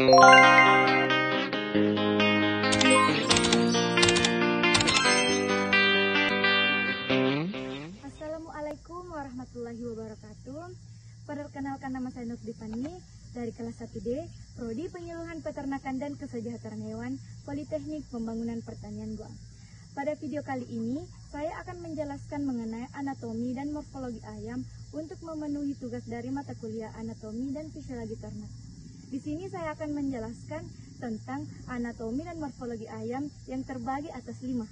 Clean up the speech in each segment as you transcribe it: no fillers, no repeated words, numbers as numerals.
Assalamualaikum warahmatullahi wabarakatuh. Perkenalkan, nama saya Nur Dipani dari kelas 1D, Prodi Penyuluhan Peternakan dan Kesejahteraan Hewan, Politeknik Pembangunan Pertanian Guam. Pada video kali ini, saya akan menjelaskan mengenai anatomi dan morfologi ayam untuk memenuhi tugas dari mata kuliah anatomi dan fisiologi ternak. Di sini saya akan menjelaskan tentang anatomi dan morfologi ayam yang terbagi atas 5.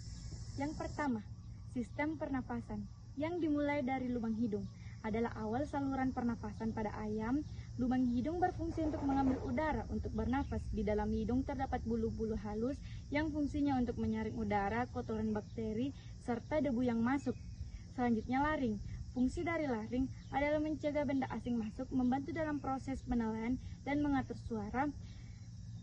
Yang pertama, sistem pernapasan yang dimulai dari lubang hidung adalah awal saluran pernapasan pada ayam. Lubang hidung berfungsi untuk mengambil udara untuk bernapas. Di dalam hidung terdapat bulu-bulu halus yang fungsinya untuk menyaring udara, kotoran bakteri, serta debu yang masuk. Selanjutnya, laring. Fungsi dari laring adalah mencegah benda asing masuk, membantu dalam proses penilaian dan mengatur suara.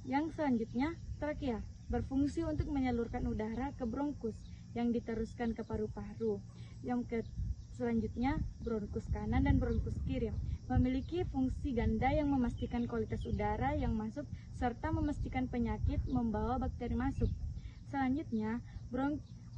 Yang selanjutnya, trakea. Berfungsi untuk menyalurkan udara ke bronkus yang diteruskan ke paru-paru. Selanjutnya, bronkus kanan dan bronkus kiri memiliki fungsi ganda yang memastikan kualitas udara yang masuk serta memastikan penyakit membawa bakteri masuk. Selanjutnya,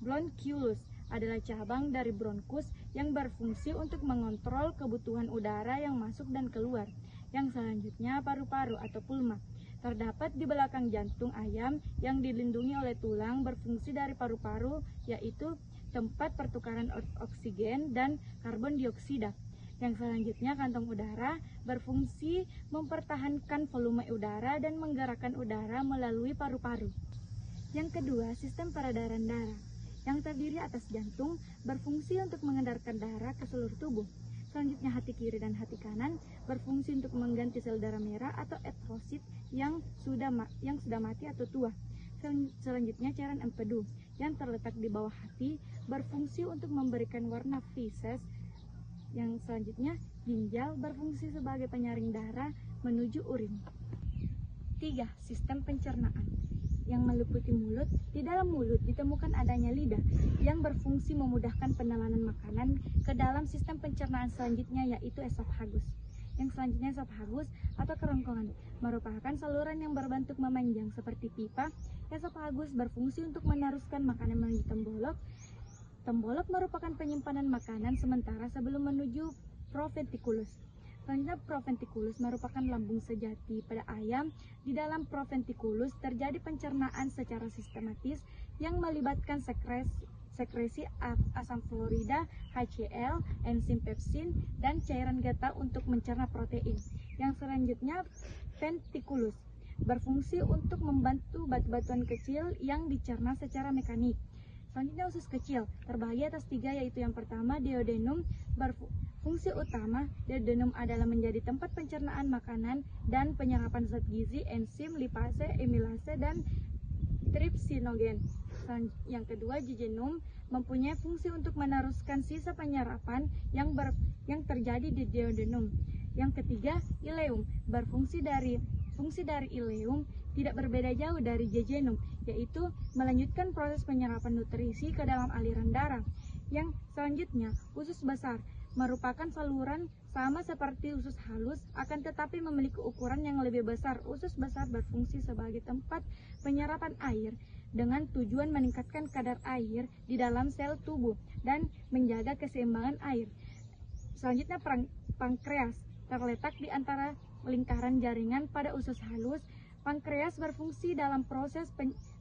bronchiolus adalah cabang dari bronkus yang berfungsi untuk mengontrol kebutuhan udara yang masuk dan keluar. Yang selanjutnya, paru-paru atau pulma terdapat di belakang jantung ayam yang dilindungi oleh tulang, berfungsi dari paru-paru, yaitu tempat pertukaran oksigen dan karbon dioksida. Yang selanjutnya, kantong udara berfungsi mempertahankan volume udara dan menggerakkan udara melalui paru-paru. Yang kedua, sistem peredaran darah yang terdiri atas jantung, berfungsi untuk mengedarkan darah ke seluruh tubuh. Selanjutnya, hati kiri dan hati kanan berfungsi untuk mengganti sel darah merah atau eritrosit yang sudah mati atau tua. Selanjutnya, cairan empedu yang terletak di bawah hati berfungsi untuk memberikan warna feses. Yang selanjutnya, ginjal berfungsi sebagai penyaring darah menuju urin. 3. Sistem pencernaan yang meliputi mulut. Di dalam mulut ditemukan adanya lidah yang berfungsi memudahkan penelanan makanan ke dalam sistem pencernaan selanjutnya, yaitu esophagus. Yang selanjutnya, esophagus atau kerongkongan merupakan saluran yang berbentuk memanjang seperti pipa. Esophagus berfungsi untuk meneruskan makanan menuju tembolok. Tembolok merupakan penyimpanan makanan sementara sebelum menuju proventriculus. Selanjutnya, proventriculus merupakan lambung sejati pada ayam. Di dalam proventriculus terjadi pencernaan secara sistematis yang melibatkan sekresi asam fluorida, HCl, enzim pepsin, dan cairan getah untuk mencerna protein. Yang selanjutnya, ventriculus berfungsi untuk membantu batu-batuan kecil yang dicerna secara mekanik. Selanjutnya, usus kecil terbagi atas 3, yaitu yang pertama, duodenum. Fungsi utama duodenum adalah menjadi tempat pencernaan makanan dan penyerapan zat gizi, enzim, lipase, amilase, dan tripsinogen. Yang kedua, jejunum mempunyai fungsi untuk meneruskan sisa penyerapan yang terjadi di duodenum. Yang ketiga, ileum. Fungsi dari ileum tidak berbeda jauh dari jejunum, yaitu melanjutkan proses penyerapan nutrisi ke dalam aliran darah. Yang selanjutnya, usus besar merupakan saluran sama seperti usus halus, akan tetapi memiliki ukuran yang lebih besar. Usus besar berfungsi sebagai tempat penyerapan air dengan tujuan meningkatkan kadar air di dalam sel tubuh dan menjaga keseimbangan air. Selanjutnya, pankreas terletak di antara lingkaran jaringan pada usus halus. Pankreas berfungsi dalam proses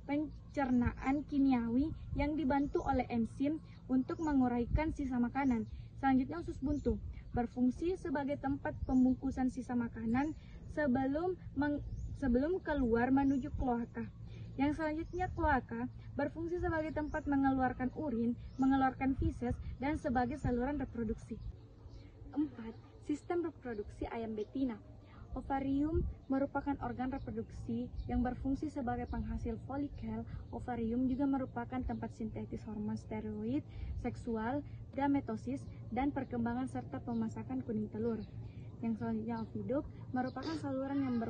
pencernaan kimiawi yang dibantu oleh enzim untuk menguraikan sisa makanan. Selanjutnya, usus buntu berfungsi sebagai tempat pembungkusan sisa makanan sebelum keluar menuju kloaka. Yang selanjutnya, kloaka berfungsi sebagai tempat mengeluarkan urin, mengeluarkan feses, dan sebagai saluran reproduksi. 4. Sistem reproduksi ayam betina. Ovarium merupakan organ reproduksi yang berfungsi sebagai penghasil folikel. Ovarium juga merupakan tempat sintetis hormon steroid, seksual, gametosis, dan perkembangan serta pemasakan kuning telur. Yang selanjutnya, oviduk merupakan saluran yang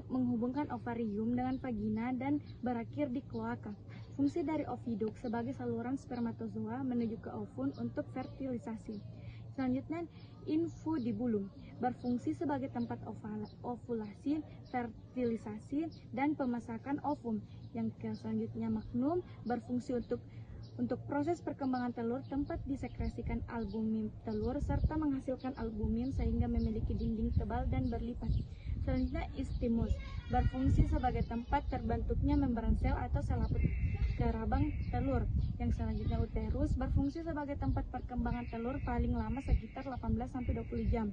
menghubungkan ovarium dengan vagina dan berakhir di kloaka. Fungsi dari oviduk sebagai saluran spermatozoa menuju ke ovum untuk fertilisasi. Selanjutnya, infundibulum, berfungsi sebagai tempat ovulasi, fertilisasi, dan pemasakan ovum. Yang selanjutnya magnum, berfungsi untuk proses perkembangan telur, tempat disekresikan albumin telur serta menghasilkan albumin sehingga memiliki dinding tebal dan berlipat. Selanjutnya istimus, berfungsi sebagai tempat terbentuknya membran sel atau selaput kerabang telur. Yang selanjutnya uterus, berfungsi sebagai tempat perkembangan telur paling lama sekitar 18-20 jam.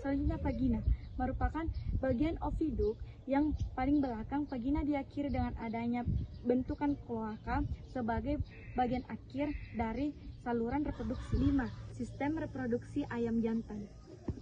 Selanjutnya vagina, merupakan bagian oviduk yang paling belakang. Vagina diakhiri dengan adanya bentukan kloaka sebagai bagian akhir dari saluran reproduksi. 5. Sistem reproduksi ayam jantan.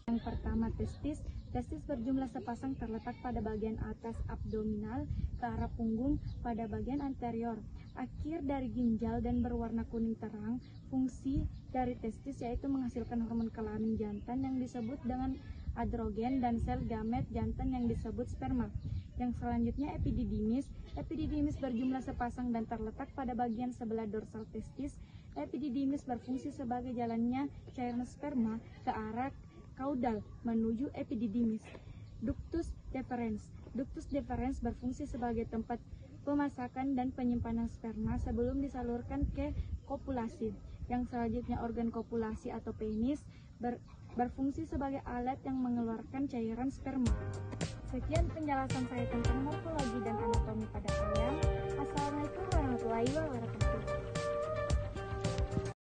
Yang pertama testis. Testis berjumlah sepasang terletak pada bagian atas abdominal ke arah punggung pada bagian anterior, akhir dari ginjal dan berwarna kuning terang. Fungsi dari testis yaitu menghasilkan hormon kelamin jantan yang disebut dengan androgen dan sel gamet jantan yang disebut sperma. Yang selanjutnya epididymis. Epididymis berjumlah sepasang dan terletak pada bagian sebelah dorsal testis. Epididymis berfungsi sebagai jalannya cairan sperma ke arah kaudal menuju epididymis. Ductus deferens. Ductus deferens berfungsi sebagai tempat pemasakan dan penyimpanan sperma sebelum disalurkan ke kopulasi. Yang selanjutnya organ kopulasi atau penis berfungsi sebagai alat yang mengeluarkan cairan sperma. Sekian penjelasan saya tentang morfologi dan anatomi pada ayam. Assalamualaikum warahmatullahi wabarakatuh.